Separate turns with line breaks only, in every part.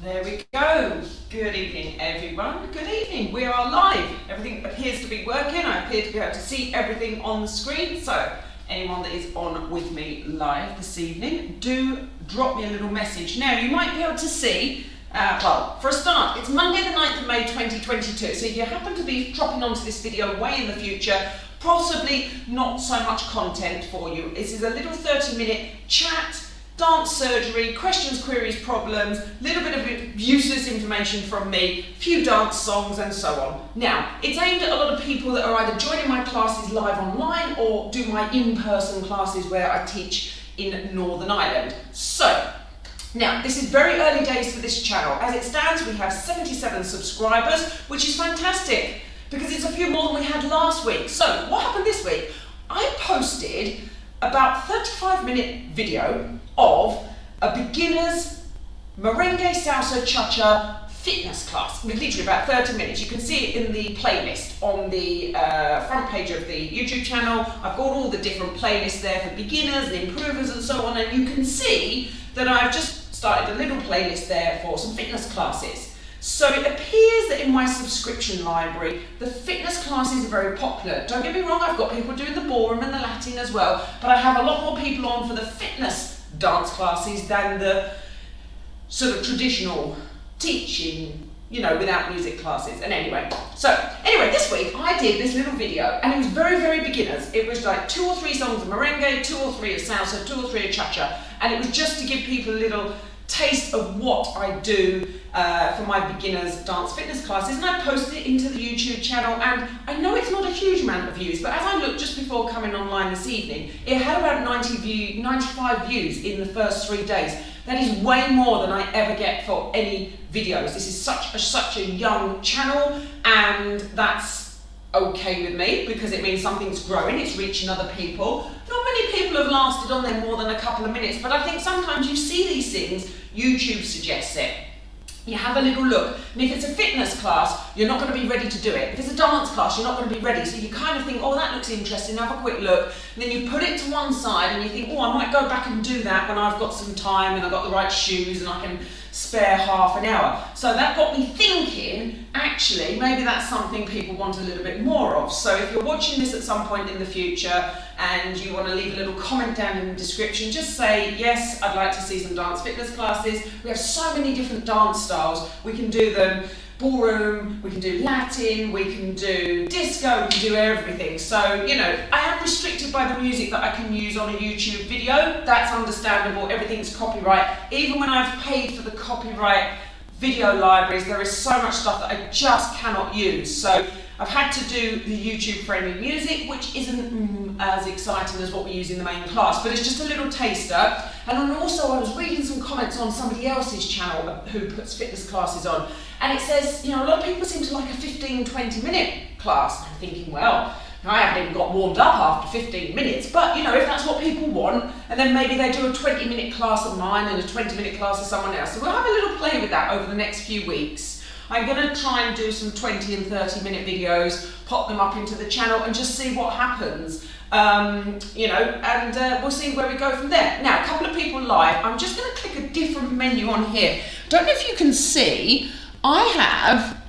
There we go. Good evening, everyone. Good evening. We are live. Everything appears to be working. I appear to be able to see everything on the screen. So anyone that is on with me live this evening, do drop me a little message. Now, you might be able to see, well, for a start, it's Monday the 9th of May 2022. So if you happen to be dropping onto this video way in the future, possibly not so much content for you. This is a little 30-minute chat, dance surgery, questions, queries, problems, little bit of useless information from me, few dance songs and so on. Now, it's aimed at a lot of people that are either joining my classes live online or do my in-person classes where I teach in Northern Ireland. So, now, this is very early days for this channel. As it stands, we have 77 subscribers, which is fantastic because it's a few more than we had last week. So, what happened this week? I posted about 35-minute video of a beginner's merengue, salsa, cha-cha fitness class with literally about 30 minutes. You can see it in the playlist on the front page of the YouTube channel. I've got all the different playlists there for beginners and improvers and so on, and you can see that I've just started a little playlist there for some fitness classes. So it appears that in my subscription library, the fitness classes are very popular. Don't get me wrong, I've got people doing the ballroom and the Latin as well, but I have a lot more people on for the fitness dance classes than the sort of traditional teaching, you know, without music classes. And anyway, this week I did this little video and it was very, very beginners. It was like 2 or 3 songs of merengue, 2 or 3 of salsa, 2 or 3 of cha-cha, and it was just to give people a little taste of what I do for my beginners dance fitness classes, and I posted it into the YouTube channel, and I know it's not a huge amount of views, but as I looked just before coming online this evening, it had about 95 views in the first 3 days. That is way more than I ever get for any videos. This is such a young channel, and that's okay with me because it means something's growing, it's reaching other people. Not many people have lasted on there more than a couple of minutes, but I think sometimes you see these things, YouTube suggests it. You have a little look, and if it's a fitness class, you're not going to be ready to do it. If it's a dance class, you're not going to be ready, so you kind of think, oh, that looks interesting, have a quick look, and then you put it to one side and you think, oh, I might go back and do that when I've got some time and I've got the right shoes and I can spare half an hour. So that got me thinking, actually, maybe that's something people want a little bit more of. So if you're watching this at some point in the future and you want to leave a little comment down in the description, just say, yes, I'd like to see some dance fitness classes. We have so many different dance styles. We can do them ballroom, we can do Latin, we can do disco, we can do everything. So, you know, I am restricted by the music that I can use on a YouTube video. That's understandable, everything's copyright. Even when I've paid for the copyright video libraries, there is so much stuff that I just cannot use. So I've had to do the YouTube friendly music, which isn't as exciting as what we use in the main class, but it's just a little taster. And then also I was reading some comments on somebody else's channel who puts fitness classes on, and it says, you know, a lot of people seem to like a 15-20 minute class. I'm thinking, well, I haven't even got warmed up after 15 minutes, but you know, if that's what people want, and then maybe they do a 20-minute class of mine and a 20-minute class of someone else. So we'll have a little play with that over the next few weeks. I'm going to try and do some 20 and 30-minute videos, pop them up into the channel and just see what happens. You know, and we'll see where we go from there. Now, a couple of people live. I'm just going to click a different menu on here. Don't know if you can see, I have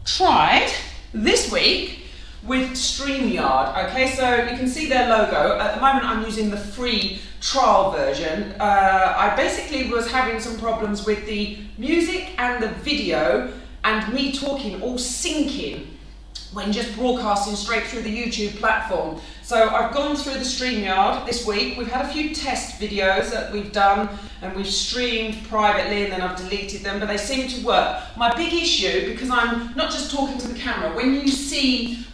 tried this week with StreamYard. Okay, so you can see their logo. At the moment, I'm using the free trial version. I basically was having some problems with the music and the video and me talking all syncing when just broadcasting straight through the YouTube platform. So I've gone through the StreamYard this week. We've had a few test videos that we've done and we've streamed privately and then I've deleted them, but they seem to work. My big issue, because I'm not just talking to the camera, when you see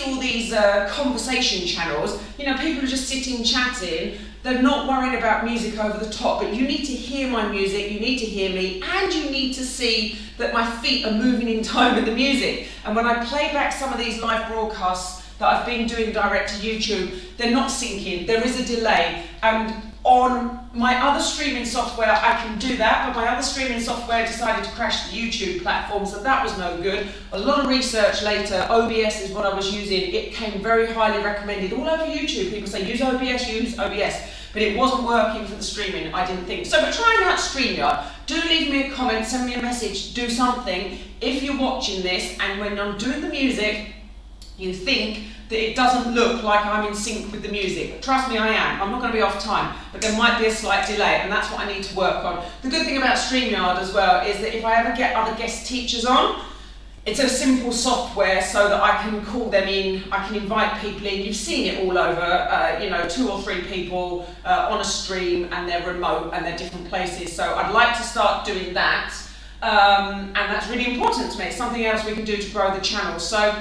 all these conversation channels, you know, people are just sitting chatting, they're not worrying about music over the top, but you need to hear my music, you need to hear me, and you need to see that my feet are moving in time with the music. And when I play back some of these live broadcasts that I've been doing direct to YouTube, they're not syncing, there is a delay. And on my other streaming software, I can do that, but my other streaming software decided to crash the YouTube platform, so that was no good. A lot of research later, OBS is what I was using. It came very highly recommended all over YouTube. People say, use OBS, use OBS. but it wasn't working for the streaming, I didn't think. So, but trying out StreamYard, do leave me a comment, send me a message, do something. If you're watching this and when I'm doing the music, you think that it doesn't look like I'm in sync with the music. But trust me, I am. I'm not going to be off time, but there might be a slight delay, and that's what I need to work on. The good thing about StreamYard as well is that if I ever get other guest teachers on, it's a simple software so that I can call them in, I can invite people in. You've seen it all over, you know, 2 or 3 people on a stream, and they're remote and they're different places. So I'd like to start doing that, and that's really important to me. It's something else we can do to grow the channel. So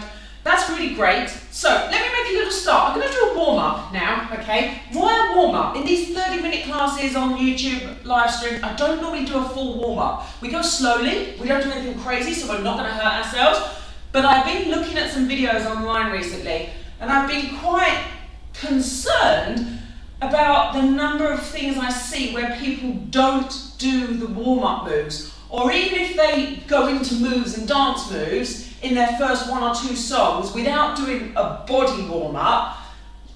that's really great. So let me make a little start. I'm going to do a warm-up now, okay? Why a warm-up? In these 30-minute classes on YouTube live stream, I don't normally do a full warm-up. We go slowly, we don't do anything crazy, so we're not going to hurt ourselves. But I've been looking at some videos online recently, and I've been quite concerned about the number of things I see where people don't do the warm-up moves, or even if they go into moves and dance moves in their first 1 or 2 songs without doing a body warm-up,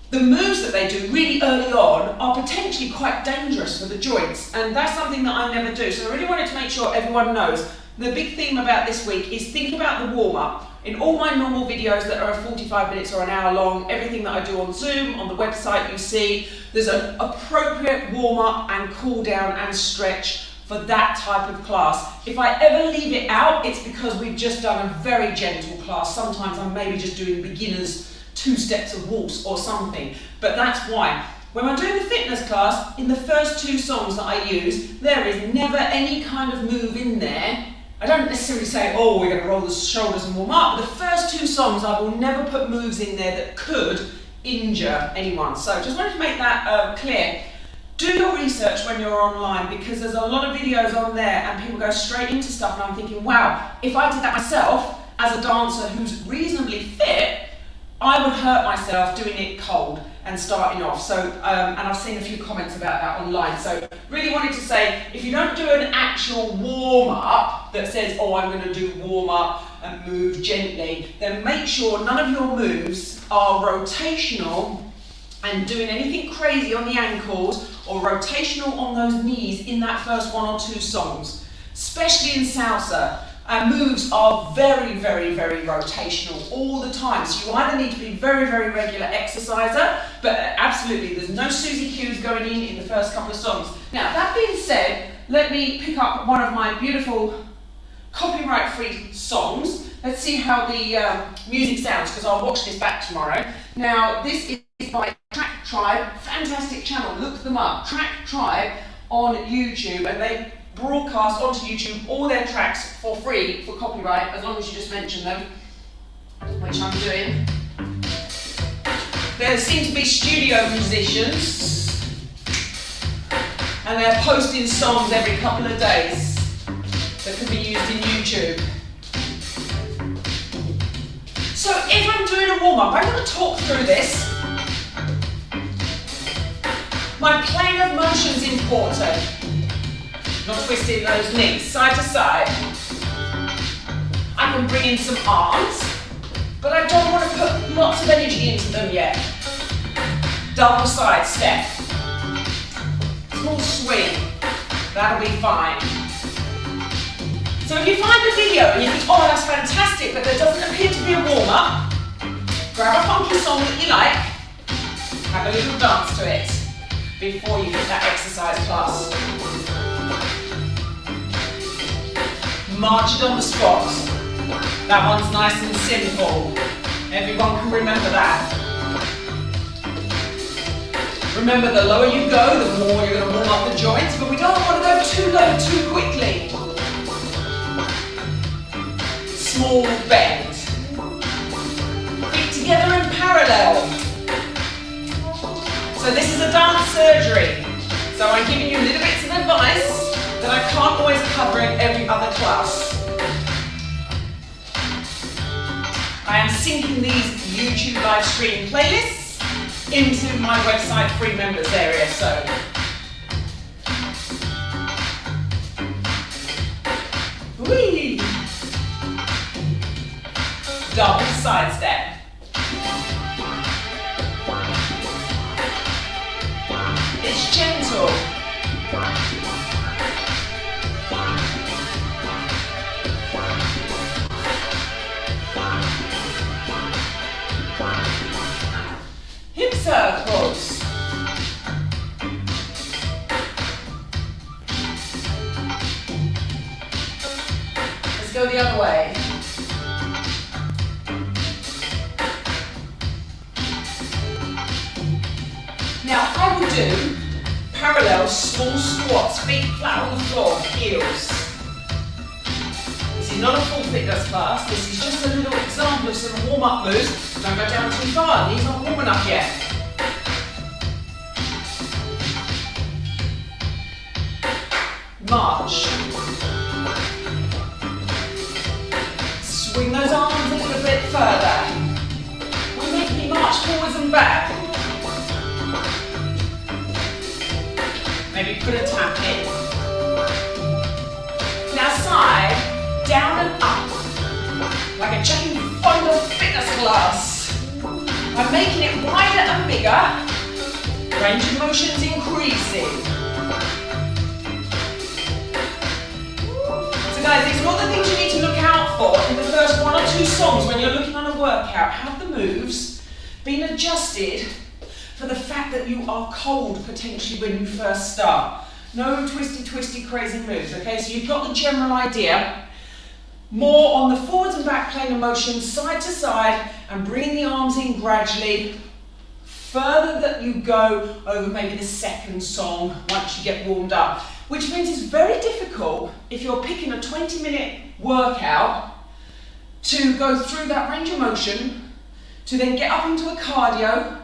the moves that they do really early on are potentially quite dangerous for the joints, and that's something that I never do. So I really wanted to make sure everyone knows. The big theme about this week is think about the warm-up. In all my normal videos that are 45 minutes or an hour long, everything that I do on Zoom, on the website, you see there's an appropriate warm-up and cool down and stretch for that type of class. If I ever leave it out, it's because we've just done a very gentle class. Sometimes I'm maybe just doing beginners 2 steps of waltz or something, but that's why. When I'm doing the fitness class, in the first 2 songs that I use, there is never any kind of move in there. I don't necessarily say, oh, we're going to roll the shoulders and warm up, but the first 2 songs I will never put moves in there that could injure anyone. So just wanted to make that clear. Do your research when you're online, because there's a lot of videos on there and people go straight into stuff, and I'm thinking, wow, if I did that myself as a dancer who's reasonably fit, I would hurt myself doing it cold and starting off. So, and I've seen a few comments about that online. So really wanted to say, if you don't do an actual warm-up that says, oh, I'm going to do warm-up and move gently, then make sure none of your moves are rotational and doing anything crazy on the ankles or rotational on those knees in that first 1 or 2 songs. Especially in salsa, moves are very, very, very rotational all the time. So you either need to be very, very regular exerciser, but absolutely there's no Susie Q's going in the first couple of songs. Now that being said, let me pick up one of my beautiful copyright-free songs. Let's see how the music sounds, because I'll watch this back tomorrow. Now this is by Track Tribe, fantastic channel, look them up, Track Tribe on YouTube, and they broadcast onto YouTube all their tracks for free for copyright, as long as you just mention them, which I'm doing. There seem to be studio musicians, and they're posting songs every couple of days that can be used in YouTube. So if I'm doing a warm-up, I'm going to talk through this. My plane of motion is important. Not twisting those knees side to side. I can bring in some arms, but I don't want to put lots of energy into them yet. Double side step. Small swing. That'll be fine. So if you find the video and you think, oh, that's fantastic, but there doesn't appear to be a warm-up, grab a funky song that you like, have a little dance to it before you hit that exercise class. March it on the spot. That one's nice and simple. Everyone can remember that. Remember, the lower you go, the more you're going to warm up the joints, but we don't want to go too low too quickly. Small bend. Feet together in parallel. So this is a dance surgery. So I'm giving you little bits of advice that I can't always cover in every other class. I am syncing these YouTube live stream playlists into my website free members area, so. Whee! Double side step. It's go the other way. Now I will do parallel small squats, feet flat on the floor, heels. This is not a full fitness class, this is just a little example of some warm-up moves. Don't go down too far, knees not warm enough yet. March. Swing those arms a little bit further. We make me march forwards and back. Maybe put a tap in. Now side, down and up. Like a Jane Fonda fitness class. I'm making it wider and bigger. Range of motion's increasing. So guys, these are all the things you need to look out for in the first 1 or 2 songs when you're looking on a workout. Have the moves been adjusted for the fact that you are cold potentially when you first start. No twisty, crazy moves, okay? So you've got the general idea. More on the forwards and back plane of motion, side to side, and bringing the arms in gradually. Further that you go over maybe the second song once you get warmed up. Which means it's very difficult if you're picking a 20-minute workout to go through that range of motion, to then get up into a cardio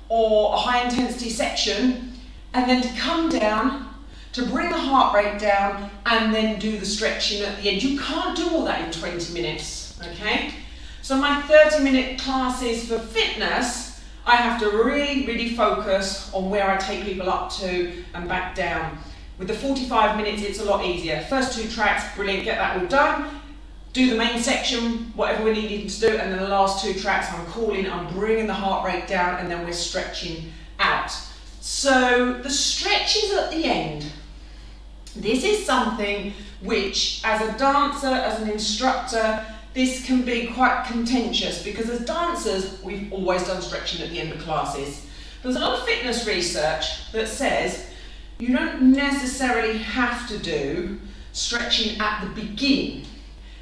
or a high intensity section, and then to come down, to bring the heart rate down, and then do the stretching at the end. You can't do all that in 20 minutes, okay? So my 30-minute classes for fitness, I have to really focus on where I take people up to and back down. With the 45 minutes, it's a lot easier. First 2 tracks, brilliant, get that all done. Do the main section, whatever we're needing to do, and then the last 2 tracks, I'm bringing the heart rate down, and then we're stretching out. So the stretches at the end. This is something which, as a dancer, as an instructor, this can be quite contentious because as dancers, we've always done stretching at the end of classes. There's a lot of fitness research that says you don't necessarily have to do stretching at the beginning.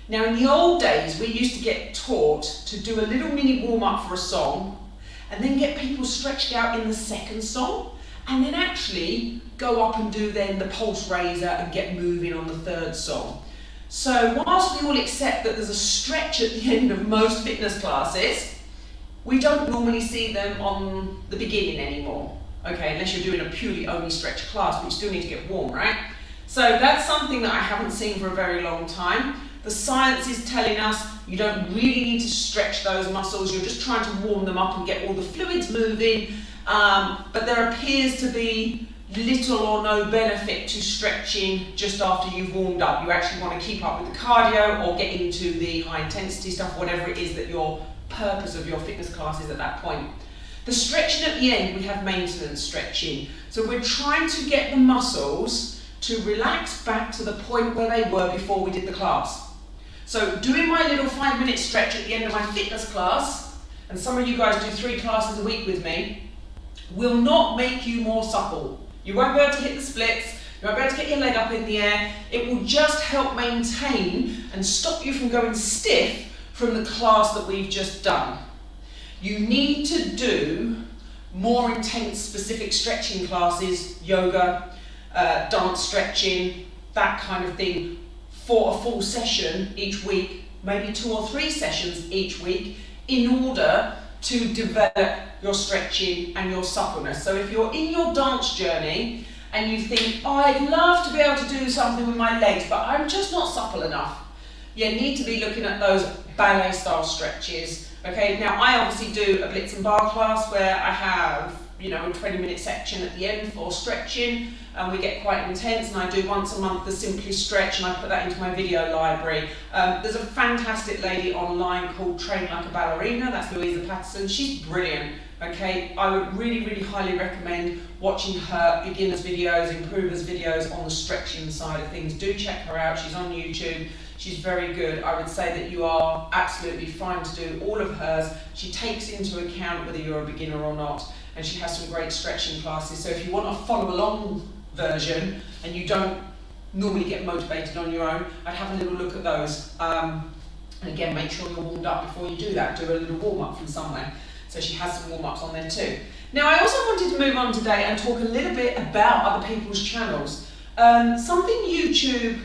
Now in the old days, we used to get taught to do a little mini warm-up for a song and then get people stretched out in the second song and then actually go up and do then the pulse raiser and get moving on the third song. So whilst we all accept that there's a stretch at the end of most fitness classes, we don't normally see them on the beginning anymore. Okay, unless you're doing a purely only stretch class, but you still need to get warm, right? So that's something that I haven't seen for a very long time. The science is telling us you don't really need to stretch those muscles, you're just trying to warm them up and get all the fluids moving, but there appears to be little or no benefit to stretching just after you've warmed up. You actually want to keep up with the cardio or get into the high intensity stuff, whatever it is that your purpose of your fitness class is at that point. The stretching at the end, we have maintenance stretching. So we're trying to get the muscles to relax back to the point where they were before we did the class. So doing my little 5-minute stretch at the end of my fitness class, and some of you guys do 3 classes a week with me, will not make you more supple. You won't be able to hit the splits, you won't be able to get your leg up in the air. It will just help maintain and stop you from going stiff from the class that we've just done. You need to do more intense specific stretching classes, yoga, dance stretching, that kind of thing, for a full session each week, maybe 2 or 3 sessions each week, in order to develop your stretching and your suppleness. So if you're in your dance journey and you think, oh, I'd love to be able to do something with my legs, but I'm just not supple enough, you need to be looking at those ballet style stretches. Okay, now I obviously do a blitz and bar class where I have, a 20-minute section at the end for stretching, and we get quite intense, and I do once a month the Simply Stretch, and I put that into my video library. There's a fantastic lady online called Train Like a Ballerina, that's Louisa Patterson. She's brilliant. Okay, I would really highly recommend watching her beginners videos, improvers videos on the stretching side of things. Do check her out, she's on YouTube. She's very good. I would say that you are absolutely fine to do all of hers. She takes into account whether you're a beginner or not, and she has some great stretching classes. So if you want a follow along version and you don't normally get motivated on your own, I'd have a little look at those. And again, make sure you're warmed up before you do that. Do a little warm up from somewhere. So she has some warm ups on there too. Now I also wanted to move on today and talk a little bit about other people's channels. Something YouTube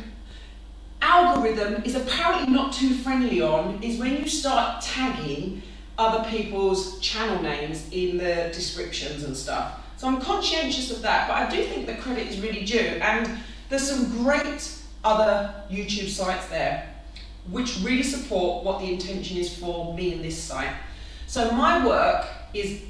algorithm is apparently not too friendly on is when you start tagging other people's channel names in the descriptions and stuff. So I'm conscientious of that, but I do think the credit is really due, and there's some great other YouTube sites there which really support what the intention is for me and this site. So my work is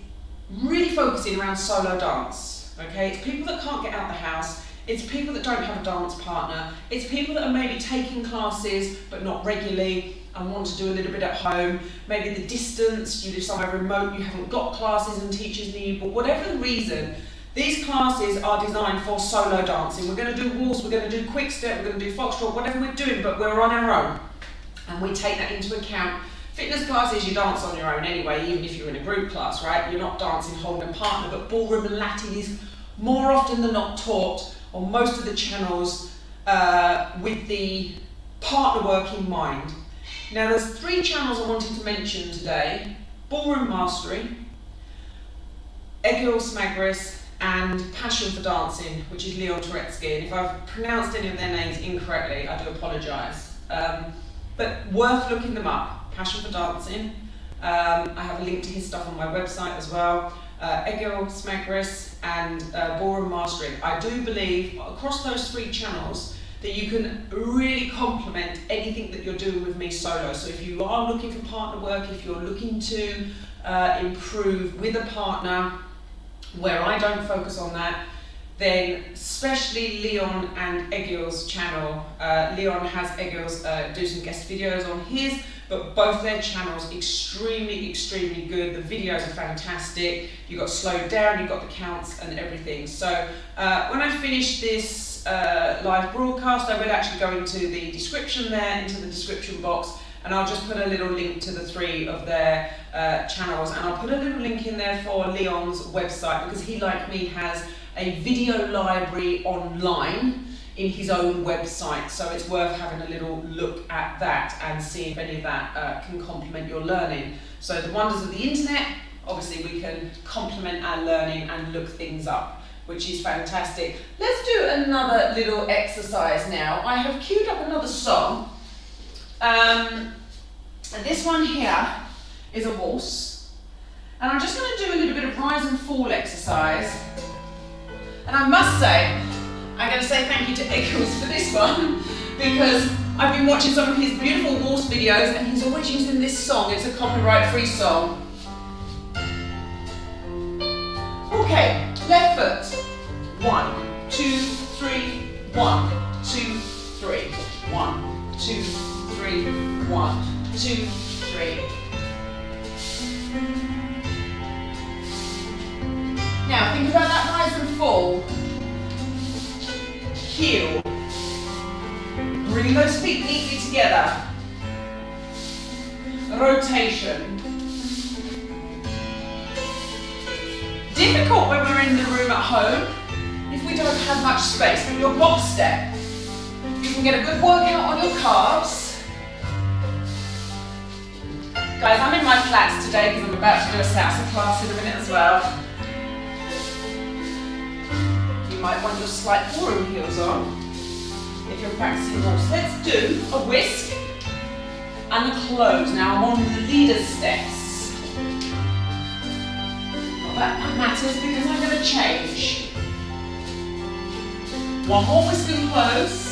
really focusing around solo dance, okay? It's people that can't get out of the house, it's people that don't have a dance partner, it's people that are maybe taking classes but not regularly and want to do a little bit at home, maybe the distance, you live somewhere remote, you haven't got classes and teachers near you, but whatever the reason, these classes are designed for solo dancing. We're going to do waltz, we're going to do quick step, we're going to do foxtrot, whatever we're doing, but we're on our own. And we take that into account. Fitness classes, you dance on your own anyway, even if you're in a group class, right? You're not dancing holding a partner, but Ballroom Latin is more often than not taught on most of the channels with the partner work in mind. Now there's 3 channels I wanted to mention today: Ballroom Mastery, Adele and Passion for Dancing, which is Leon Turetsky. And if I've pronounced any of their names incorrectly, I do apologise. But worth looking them up. Passion for Dancing. I have a link to his stuff on my website as well. Adele and Ballroom Mastery. I do believe across those 3 channels that you can really complement anything that you're doing with me solo. So if you are looking for partner work, if you're looking to improve with a partner, where I don't focus on that, then especially Leon and Egil's channel. Leon has Egil's do some guest videos on his, but both their channels extremely good. The videos are fantastic. You got slowed down, you got the counts and everything. So when I finish this live broadcast, I will actually go into the description there, into the description box, and I'll just put a little link to the 3 of their channels, and I'll put a little link in there for Leon's website, because he, like me, has a video library online in his own website, so it's worth having a little look at that and see if any of that can complement your learning. So the wonders of the internet, obviously we can complement our learning and look things up, which is fantastic. Let's do another little exercise now. I have queued up another song. And this one here is a waltz, and I'm just going to do a little bit of rise and fall exercise. And I must say, I'm going to say thank you to Eccles for this one, because I've been watching some of his beautiful waltz videos and he's always using this song. It's a copyright-free song. Okay, left foot. 1, 2, 3, 1, 2, 3, 1, 2, 3, 1, 2, 3. Now think about that rise and fall. Heel. Bring those feet neatly together. Rotation. Difficult when we're in the room at home if we don't have much space. But your box step, you can get a good workout on your calves. Guys, I'm in my flats today because I'm about to do a salsa class in a minute as well. You might want your slight ballroom heels on if you're practicing waltz. Let's do a whisk and the close. Now I'm on the leader steps. Not that that matters because I'm going to change. One more whisk and close.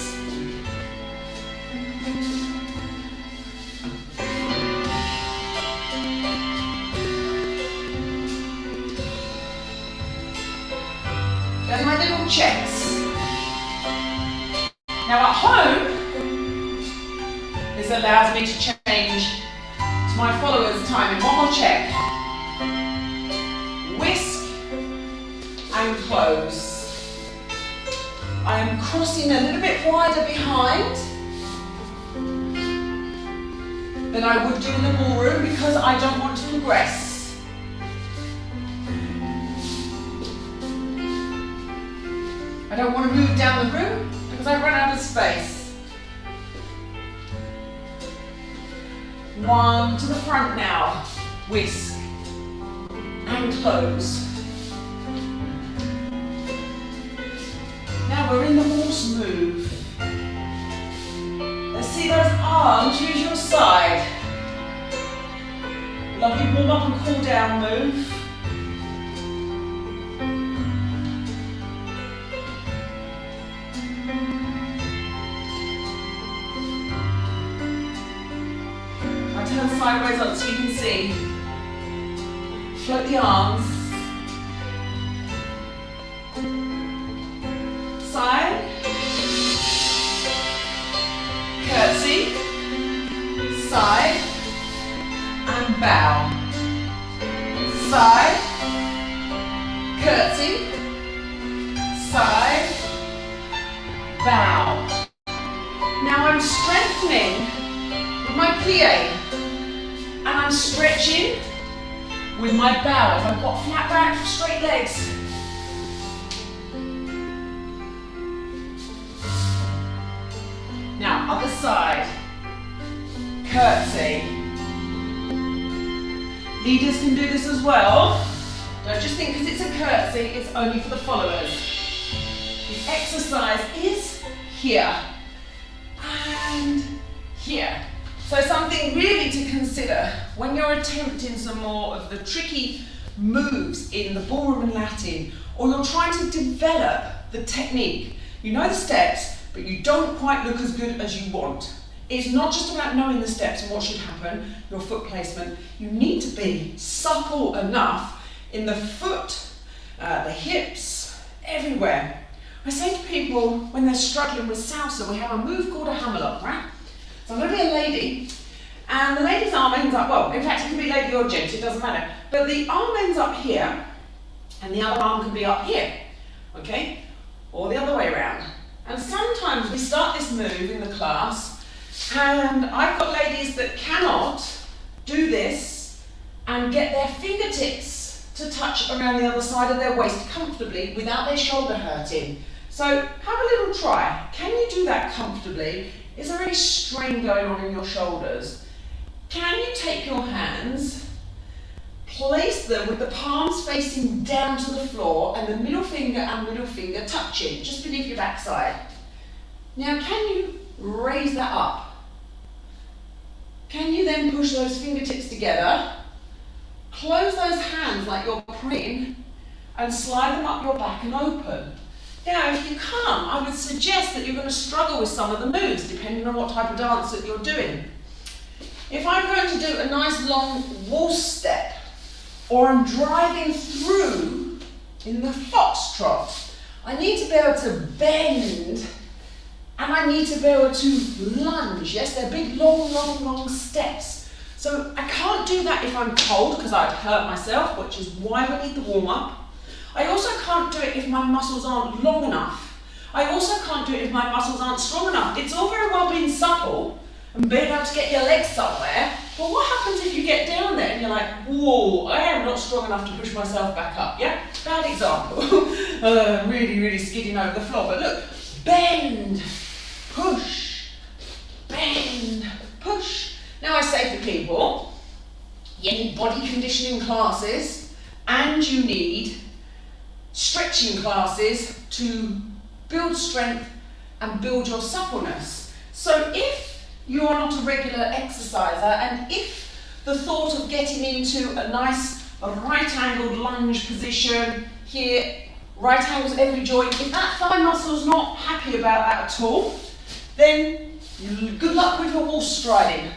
There's my little checks. Now at home, this allows me to change to my followers' time. And one more check. Whisk and close. I am crossing a little bit wider behind than I would do in the ballroom because I don't want to progress. I don't want to move down the room because because I've run out of space. 1 to the front now. Whisk and close. Now we're in the horse move. Let's see those arms, use your side. Lovely warm up and cool down move. I turn sideways up so you can see. Float the arms. Side. Curtsy. Side. And bow. Side. Curtsy. Side. Bow. Now I'm strengthening with my plie. And I'm stretching with my bow. If I've got flat back, straight legs. Now, other side. Curtsy. Leaders can do this as well. Don't just think because it's a curtsy, it's only for the followers. The exercise is here and here. So something really to consider when you're attempting some more of the tricky moves in the Ballroom Latin, or you're trying to develop the technique. You know the steps, but you don't quite look as good as you want. It's not just about knowing the steps and what should happen, your foot placement. You need to be supple enough in the foot, the hips, everywhere. I say to people when they're struggling with salsa, we have a move called a hammerlock, right? So I'm going to be a lady, and the lady's arm ends up, well, in fact it can be lady or gent, it doesn't matter. But the arm ends up here, and the other arm can be up here, okay? Or the other way around. And sometimes we start this move in the class, and I've got ladies that cannot do this and get their fingertips to touch around the other side of their waist comfortably without their shoulder hurting. So have a little try. Can you do that comfortably? Is there any strain going on in your shoulders? Can you take your hands, place them with the palms facing down to the floor and the middle finger and middle finger touching just beneath your backside? Now can you raise that up? Can you then push those fingertips together, close those hands like you're praying, and slide them up your back and open? Now, if you can't, I would suggest that you're going to struggle with some of the moves, depending on what type of dance that you're doing. If I'm going to do a nice long waltz step, or I'm driving through in the foxtrot, I need to be able to bend, and I need to be able to lunge. Yes, they're big, long steps. So I can't do that if I'm cold, because I'd hurt myself, which is why we need the warm-up. I also can't do it if my muscles aren't long enough. I also can't do it if my muscles aren't strong enough. It's all very well being supple and being able to get your legs somewhere, but what happens if you get down there and you're like, whoa, I am not strong enough to push myself back up, yeah? Bad example. Really skidding over the floor, but look, bend, push, bend, push. Now I say to people, you need body conditioning classes and you need stretching classes to build strength and build your suppleness. So if you're not a regular exerciser, and if the thought of getting into a nice right-angled lunge position here, right angles every joint, if that thigh muscle's not happy about that at all, then good luck with your waltz striding.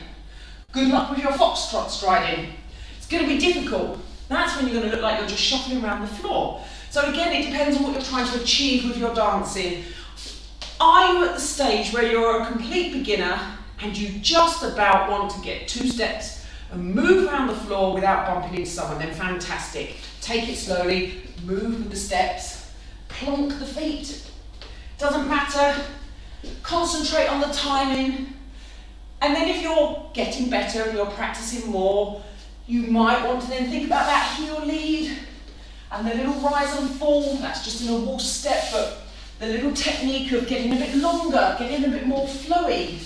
Good luck with your foxtrot striding. It's going to be difficult. That's when you're going to look like you're just shuffling around the floor. So again, it depends on what you're trying to achieve with your dancing. Are you at the stage where you're a complete beginner and you just about want to get 2 steps and move around the floor without bumping into someone? Then fantastic. Take it slowly, move with the steps, plonk the feet. Doesn't matter. Concentrate on the timing. And then if you're getting better and you're practicing more, you might want to then think about that heel lead and the little rise and fall. That's just in a waltz step, but the little technique of getting a bit longer, getting a bit more flowy.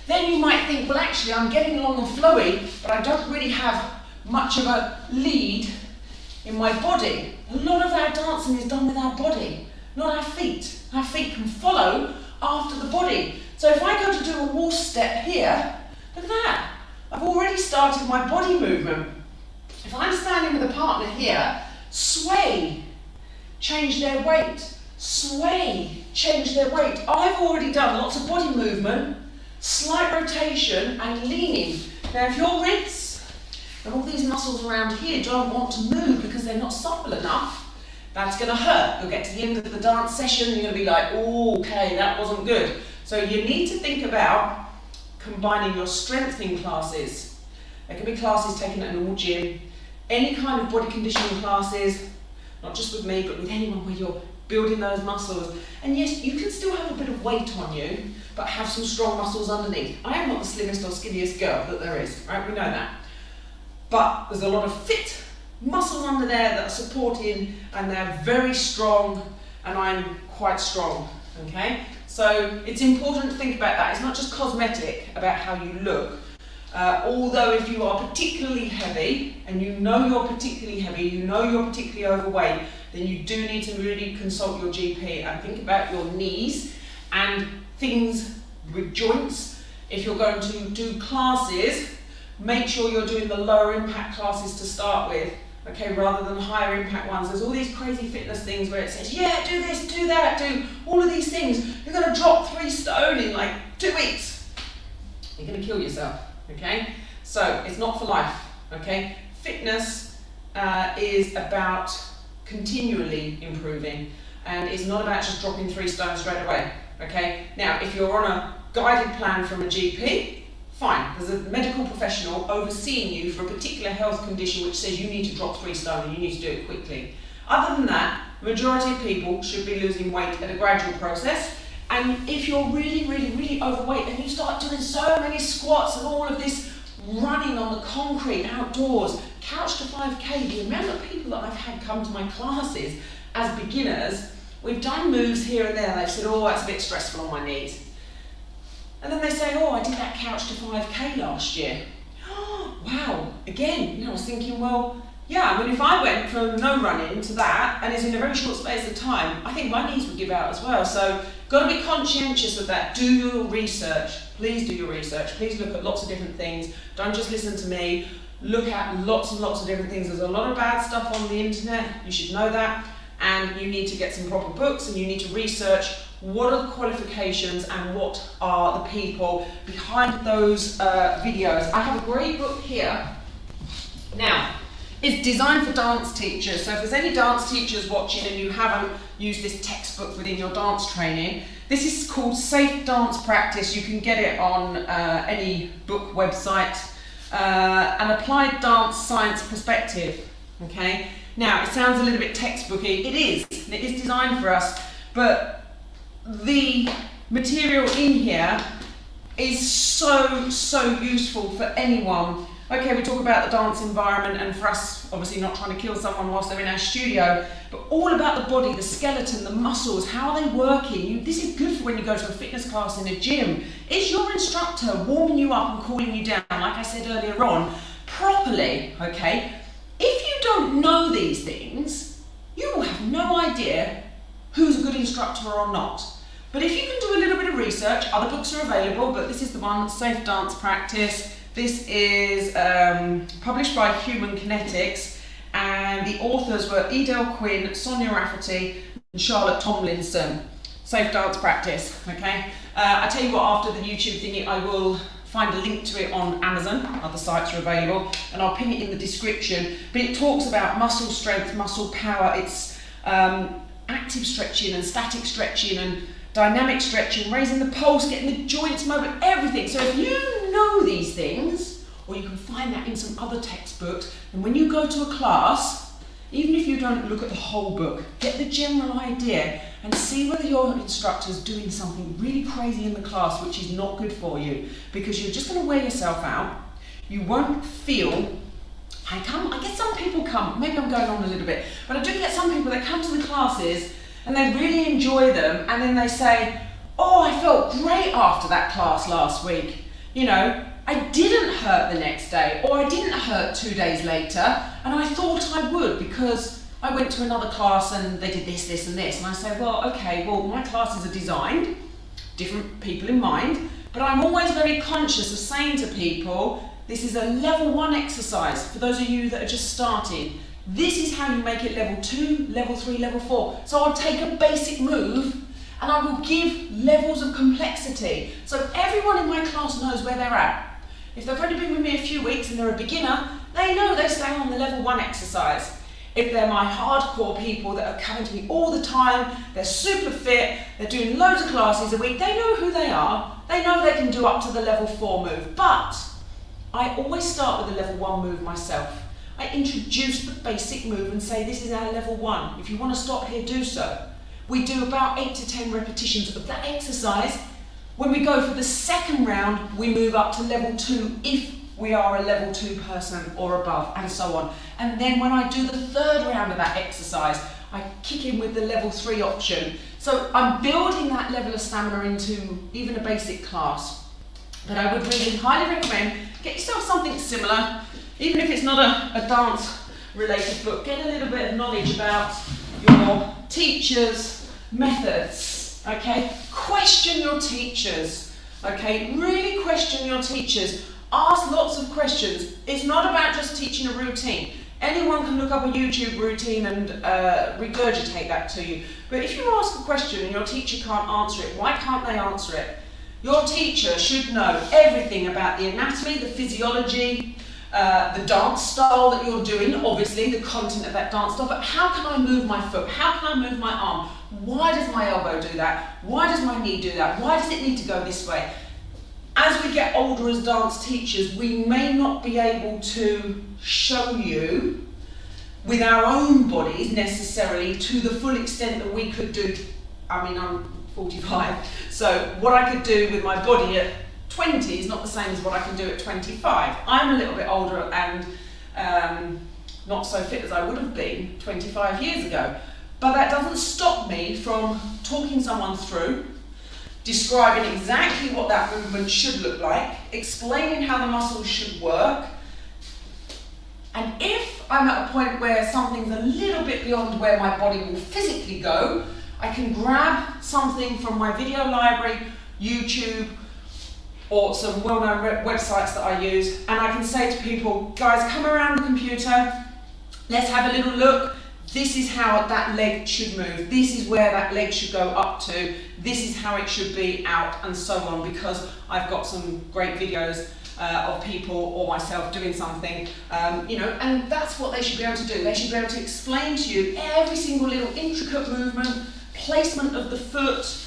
Then you might think, well actually I'm getting long and flowy, but I don't really have much of a lead in my body. A lot of our dancing is done with our body, not our feet. Our feet can follow after the body. So if I go to do a waltz step here, look at that. I've already started my body movement. If I'm standing with a partner here, sway, change their weight. Sway, change their weight. I've already done lots of body movement, slight rotation and leaning. Now if your ribs and all these muscles around here don't want to move because they're not supple enough, that's going to hurt. You'll get to the end of the dance session and you're going to be like, oh, okay, that wasn't good. So you need to think about combining your strengthening classes. There can be classes taken at a normal gym, any kind of body conditioning classes, not just with me, but with anyone where you're building those muscles. And yes, you can still have a bit of weight on you, but have some strong muscles underneath. I am not the slimmest or skinniest girl that there is, right? We know that. But there's a lot of fit muscles under there that are supporting, and they're very strong, and I'm quite strong, okay? So it's important to think about that. It's not just cosmetic about how you look. Although if you are particularly heavy, and you know you're particularly heavy, you know you're particularly overweight, then you do need to really consult your GP and think about your knees and things with joints. If you're going to do classes, make sure you're doing the lower impact classes to start with, okay, rather than higher impact ones. There's all these crazy fitness things where it says, yeah, do this, do that, do all of these things. You're going to drop 3 stone in like 2 weeks. You're going to kill yourself, okay? So it's not for life, okay? Fitness is about continually improving, and it's not about just dropping 3 stone straight away, okay? Now, if you're on a guided plan from a GP, fine, there's a medical professional overseeing you for a particular health condition which says you need to drop 3 stone and you need to do it quickly. Other than that, the majority of people should be losing weight at a gradual process. And if you're really, really, really overweight and you start doing so many squats and all of this running on the concrete outdoors, couch to 5K, the amount of people that I've had come to my classes as beginners, we've done moves here and there, they've said, oh, that's a bit stressful on my knees. And then they say, oh, I did that couch to 5K last year. Oh, wow, again, I was thinking, well, yeah, I mean, if I went from no running to that, and it's in a very short space of time, I think my knees would give out as well. So, got to be conscientious of that. Do your research. Please do your research. Please look at lots of different things. Don't just listen to me. Look at lots and lots of different things. There's a lot of bad stuff on the internet. You should know that. And you need to get some proper books, and you need to research what are the qualifications and what are the people behind those videos. I have a great book here. Now, it's designed for dance teachers, so if there's any dance teachers watching and you haven't used this textbook within your dance training, this is called Safe Dance Practice. You can get it on any book website. An Applied Dance Science Perspective, okay? Now, it sounds a little bit textbooky. It is, and it is designed for us, but the material in here is so useful for anyone. Okay, we talk about the dance environment, and for us, obviously not trying to kill someone whilst they're in our studio, but all about the body, the skeleton, the muscles, how are they working? This is good for when you go to a fitness class in a gym. Is your instructor warming you up and cooling you down, like I said earlier on, properly, okay? If you don't know these things, you will have no idea who's a good instructor or not. But if you can do a little bit of research, other books are available, but this is the one, Safe Dance Practice. This is published by Human Kinetics, and the authors were Adele Quinn, Sonia Rafferty, and Charlotte Tomlinson. Safe Dance Practice, okay? I tell you what, after the YouTube thingy, I will find a link to it on Amazon. Other sites are available, and I'll ping it in the description. But it talks about muscle strength, muscle power. It's active stretching and static stretching and dynamic stretching, raising the pulse, getting the joints moving, everything. So if you know these things, or you can find that in some other textbooks, and when you go to a class, even if you don't look at the whole book, get the general idea and see whether your instructor's doing something really crazy in the class which is not good for you, because you're just going to wear yourself out. You won't feel. I get some people come, maybe I'm going on a little bit, but I do get some people that come to the classes and they really enjoy them, and then they say, oh, I felt great after that class last week. You know, I didn't hurt the next day, or I didn't hurt 2 days later, and I thought I would because I went to another class and they did this, this and this. And I say, well, okay, well, my classes are designed, different people in mind, but I'm always very conscious of saying to people, this is a level 1 exercise for those of you that are just starting. This is how you make it level 2, level 3, level 4. So I'll take a basic move and I will give levels of complexity. So everyone in my class knows where they're at. If they've only been with me a few weeks and they're a beginner, they know they stay on the level 1 exercise. If they're my hardcore people that are coming to me all the time, they're super fit, they're doing loads of classes a week, they know who they are, they know they can do up to the level 4 move. But I always start with the level 1 move myself. I introduce the basic move and say, this is our level 1. If you want to stop here, do so. We do about 8 to 10 repetitions of that exercise. When we go for the second round, we move up to level 2 if we are a level 2 person or above, and so on. And then when I do the third round of that exercise, I kick in with the level 3 option. So I'm building that level of stamina into even a basic class. But I would really highly recommend, get yourself something similar, even if it's not a dance related book, get a little bit of knowledge about your teacher's methods, okay? Question your teachers, okay? Really question your teachers. Ask lots of questions. It's not about just teaching a routine. Anyone can look up a YouTube routine and regurgitate that to you. But if you ask a question and your teacher can't answer it, why can't they answer it? Your teacher should know everything about the anatomy, the physiology, the dance style that you're doing, obviously the content of that dance style, but how can I move my foot? How can I move my arm? Why does my elbow do that? Why does my knee do that? Why does it need to go this way? As we get older as dance teachers, we may not be able to show you with our own bodies necessarily to the full extent that we could do. I mean, I'm 45, so what I could do with my body at 20 is not the same as what I can do at 25. I'm a little bit older and not so fit as I would have been 25 years ago, but that doesn't stop me from talking someone through, describing exactly what that movement should look like, explaining how the muscles should work, and if I'm at a point where something's a little bit beyond where my body will physically go, I can grab something from my video library, YouTube, or some well-known websites that I use, and I can say to people, guys, come around the computer, let's have a little look. This is how that leg should move. This is where that leg should go up to. This is how it should be out, and so on, because I've got some great videos of people or myself doing something, you know, and that's what they should be able to do. They should be able to explain to you every single little intricate movement, placement of the foot,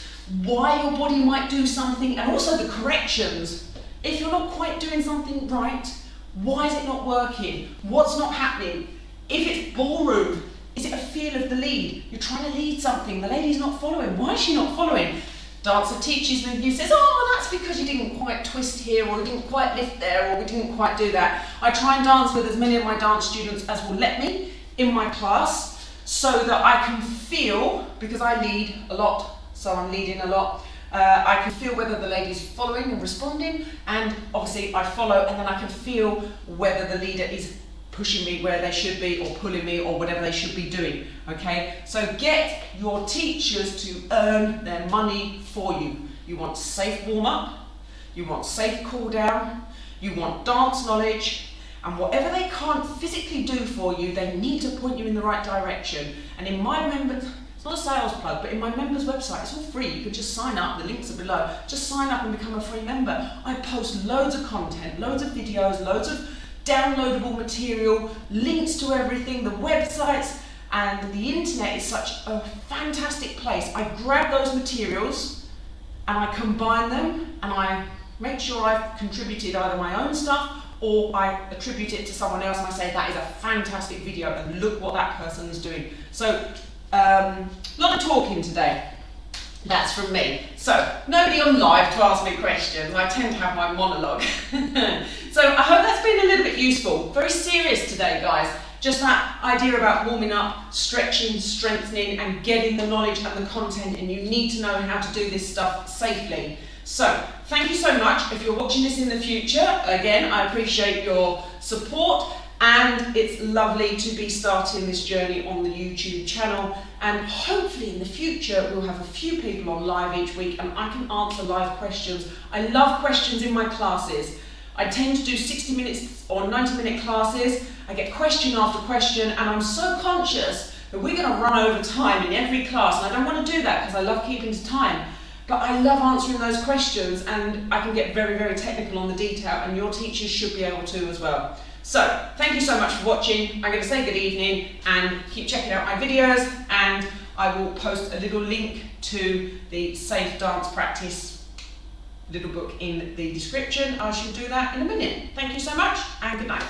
why your body might do something, and also the corrections. If you're not quite doing something right, why is it not working? What's not happening? If it's ballroom, is it a feel of the lead? You're trying to lead something, the lady's not following. Why is she not following? Dancer teaches with you, says, oh, that's because you didn't quite twist here, or you didn't quite lift there, or we didn't quite do that. I try and dance with as many of my dance students as will let me in my class, so that I can feel, because I lead a lot, so I'm leading a lot, I can feel whether the lady's following and responding, and obviously I follow, and then I can feel whether the leader is pushing me where they should be, or pulling me, or whatever they should be doing, okay? So get your teachers to earn their money for you. You want safe warm-up, you want safe cool-down, you want dance knowledge, and whatever they can't physically do for you, they need to point you in the right direction. And in my members, it's not a sales plug, but in my members website, it's all free. You can just sign up, the links are below. Just sign up and become a free member. I post loads of content, loads of videos, loads of downloadable material, links to everything, the websites, and the internet is such a fantastic place. I grab those materials and I combine them, and I make sure I've contributed either my own stuff or I attribute it to someone else, and I say that is a fantastic video and look what that person is doing. So a lot of talking today. That's from me. So, nobody on live to ask me questions. I tend to have my monologue. So, I hope that's been a little bit useful. Very serious today, guys. Just that idea about warming up, stretching, strengthening, and getting the knowledge and the content, and you need to know how to do this stuff safely. So, thank you so much. If you're watching this in the future, again, I appreciate your support, and it's lovely to be starting this journey on the YouTube channel, and hopefully in the future we'll have a few people on live each week and I can answer live questions. I love questions in my classes. I tend to do 60 minutes or 90-minute classes. I get question after question, and I'm so conscious that we're going to run over time in every class, and I don't want to do that because I love keeping to time. But I love answering those questions, and I can get very, very technical on the detail, and your teachers should be able to as well. So, thank you so much for watching. I'm going to say good evening and keep checking out my videos, and I will post a little link to the Safe Dance Practice little book in the description. I shall do that in a minute. Thank you so much, and good night.